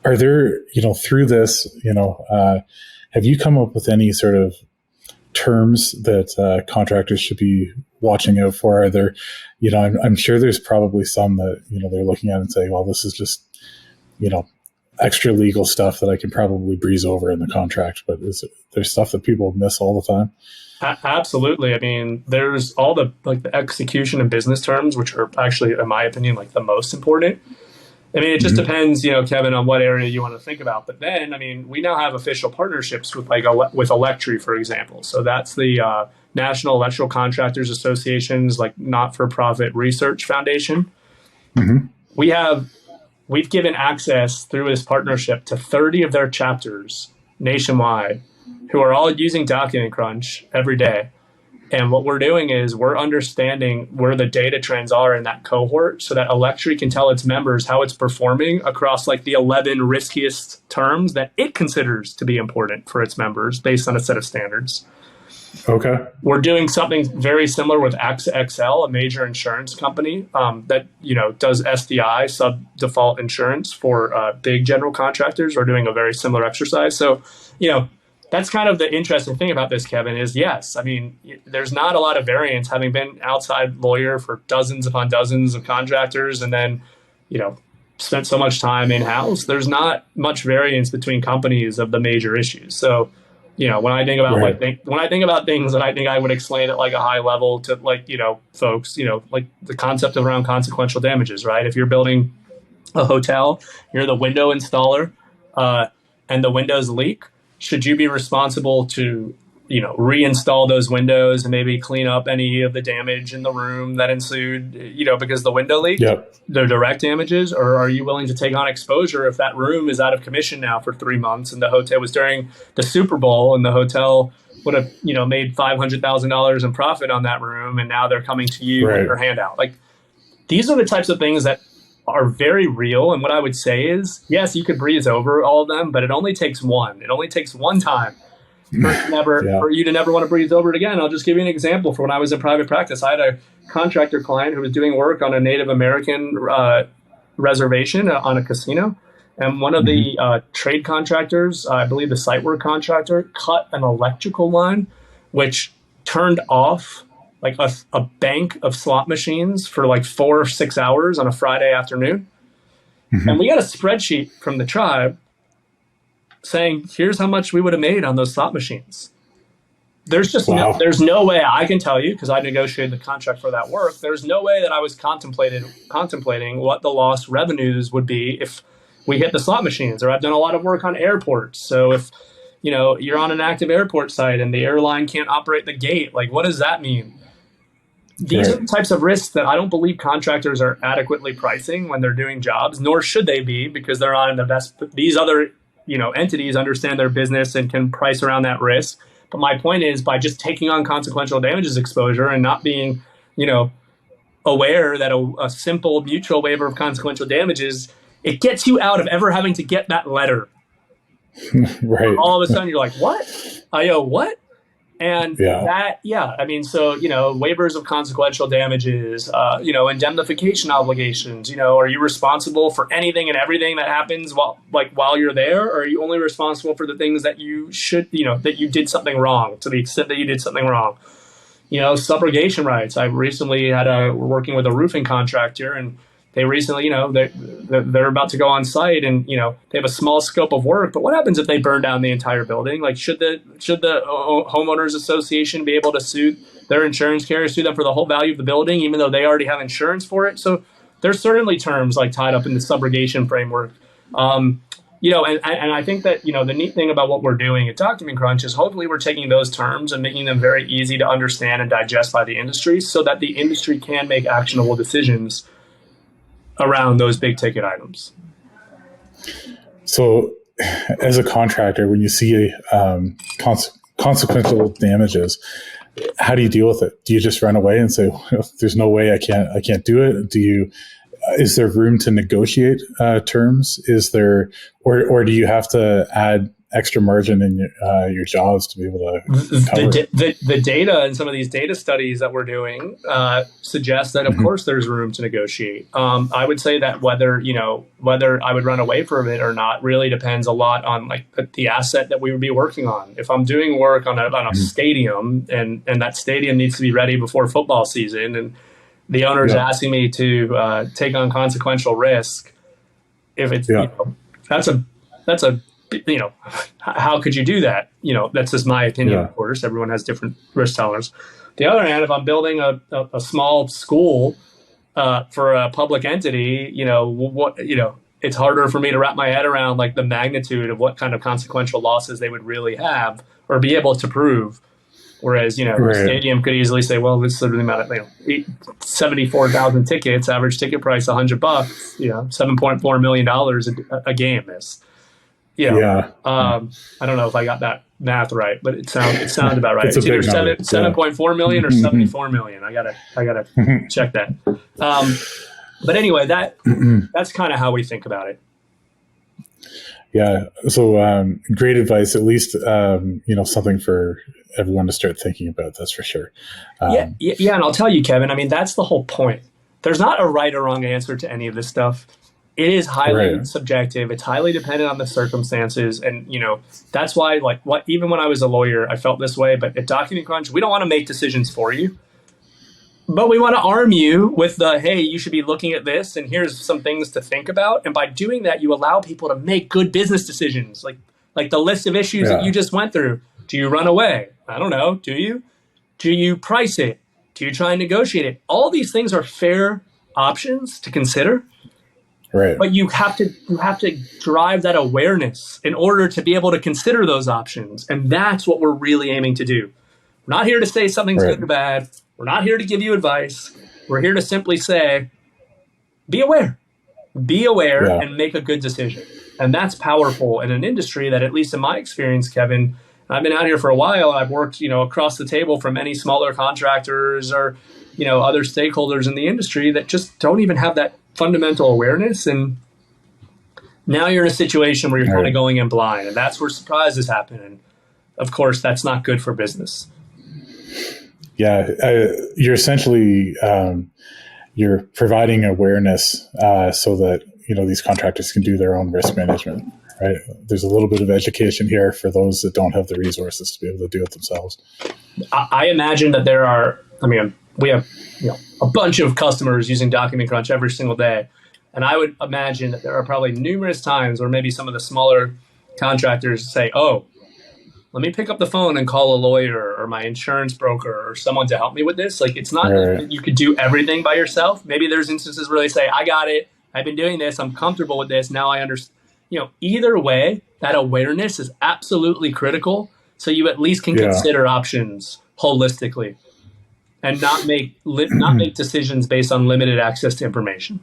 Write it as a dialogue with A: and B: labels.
A: Are there, through this, have you come up with any sort of terms that contractors should be watching out for? Are there, I'm sure there's probably some that, they're looking at and saying, well, this is just, extra legal stuff that I can probably breeze over in the contract, but there's stuff that people miss all the time?
B: Absolutely. I mean, there's all the execution and business terms, which are actually, in my opinion, the most important. I mean, it just depends, Kevin, on what area you want to think about. But then, I mean, we now have official partnerships with with Electri, for example. So that's the National Electrical Contractors Association's not-for-profit research foundation.
A: Mm-hmm.
B: We've given access through this partnership to 30 of their chapters nationwide who are all using Document Crunch every day. And what we're doing is we're understanding where the data trends are in that cohort so that Electri can tell its members how it's performing across the 11 riskiest terms that it considers to be important for its members based on a set of standards.
A: Okay.
B: We're doing something very similar with AXA XL, a major insurance company that does SDI, sub-default insurance for big general contractors. We're doing a very similar exercise. So, that's kind of the interesting thing about this, Kevin, is yes, I mean, there's not a lot of variance, having been outside lawyer for dozens upon dozens of contractors and then, spent so much time in-house. There's not much variance between companies of the major issues. So, when I think about when I think about things that I think I would explain at a high level to folks, the concept around consequential damages, right? If you're building a hotel, you're the window installer, and the windows leak, should you be responsible to, reinstall those windows and maybe clean up any of the damage in the room that ensued, because the window leaked?
A: Yep.
B: The direct damages? Or are you willing to take on exposure if that room is out of commission now for 3 months and the hotel was during the Super Bowl and the hotel would have, made $500,000 in profit on that room and now they're coming to you with their hand out? These are the types of things that are very real. And what I would say is, yes, you could breeze over all of them, but it only takes one. It only takes one time for you to never want to breeze over it again. I'll just give you an example. For when I was in private practice, I had a contractor client who was doing work on a Native American reservation on a casino. And one of the trade contractors, I believe the site work contractor, cut an electrical line, which turned off a bank of slot machines for 4 or 6 hours on a Friday afternoon. Mm-hmm. And we got a spreadsheet from the tribe saying, here's how much we would have made on those slot machines. There's just there's no way I can tell you, because I negotiated the contract for that work. There's no way that I was contemplating what the lost revenues would be if we hit the slot machines. Or I've done a lot of work on airports. So if you're on an active airport site and the airline can't operate the gate, what does that mean? These are the types of risks that I don't believe contractors are adequately pricing when they're doing jobs, nor should they be, because they're on the best. These other, entities understand their business and can price around that risk. But my point is, by just taking on consequential damages exposure and not being, aware that a simple mutual waiver of consequential damages, it gets you out of ever having to get that letter.
A: Right.
B: All of a sudden, you're like, what? I owe what? And waivers of consequential damages, indemnification obligations, are you responsible for anything and everything that happens while you're there? Or are you only responsible for the things that you should, that you did something wrong, to the extent that you did something wrong? Subrogation rights. I recently we're working with a roofing contractor, and they recently, they're about to go on site, and they have a small scope of work. But what happens if they burn down the entire building? Should the homeowners association be able to sue their insurance carrier, sue them for the whole value of the building, even though they already have insurance for it? So there's certainly terms tied up in the subrogation framework. And I think that the neat thing about what we're doing at Document Crunch is hopefully we're taking those terms and making them very easy to understand and digest by the industry, so that the industry can make actionable decisions around those big ticket items.
A: So as a contractor, when you see consequential damages, how do you deal with it? Do you just run away and say, there's no way I can't do it? Is there room to negotiate terms? Is there, or do you have to add extra margin in your jobs to be able to cover.
B: The data and some of these data studies that we're doing suggest that, of course, there's room to negotiate. I would say that whether I would run away from it or not really depends a lot on like the asset that we would be working on. If I'm doing work on a stadium and that stadium needs to be ready before football season, and the owner is asking me to take on consequential risk, if it's that's a how could you do that? That's just my opinion, of course. Everyone has different risk tolerance. The other hand, if I'm building a small school for a public entity, it's harder for me to wrap my head around like the magnitude of what kind of consequential losses they would really have or be able to prove. Whereas, the stadium could easily say, well, this is the amount of 74,000 tickets, average ticket price $100, $7.4 million a game is. I don't know if I got that math right, but it sounds about right. It's either 7.4 million or 74 million. I gotta check that. But anyway, that's kind of how we think about it.
A: Yeah. So great advice. At least something for everyone to start thinking about. That's for sure.
B: And I'll tell you, Kevin. I mean, that's the whole point. There's not a right or wrong answer to any of this stuff. It is highly subjective. It's highly dependent on the circumstances. And, that's why, even when I was a lawyer, I felt this way. But at Document Crunch, we don't want to make decisions for you. But we want to arm you with hey, you should be looking at this, and here's some things to think about. And by doing that, you allow people to make good business decisions, like the list of issues that you just went through. Do you run away? I don't know. Do you? Do you price it? Do you try and negotiate it? All these things are fair options to consider.
A: Right.
B: But you have to drive that awareness in order to be able to consider those options. And that's what we're really aiming to do. We're not here to say something's good or bad. We're not here to give you advice. We're here to simply say, be aware and make a good decision. And that's powerful in an industry that, at least in my experience, Kevin, I've been out here for a while. I've worked, across the table from many smaller contractors or, other stakeholders in the industry that just don't even have that fundamental awareness. And now you're in a situation where you're kind of going in blind, and that's where surprises happen. And of course, that's not good for business.
A: Yeah, you're essentially you're providing awareness so that these contractors can do their own risk management. Right? There's a little bit of education here for those that don't have the resources to be able to do it themselves.
B: I imagine that there are. We have a bunch of customers using Document Crunch every single day, and I would imagine that there are probably numerous times where maybe some of the smaller contractors say, "Oh, let me pick up the phone and call a lawyer or my insurance broker or someone to help me with this." Like, it's not that you could do everything by yourself. Maybe there's instances where they say, "I got it. I've been doing this. I'm comfortable with this. Now I understand." Either way, that awareness is absolutely critical. So you at least can consider options holistically and not make decisions based on limited access to information.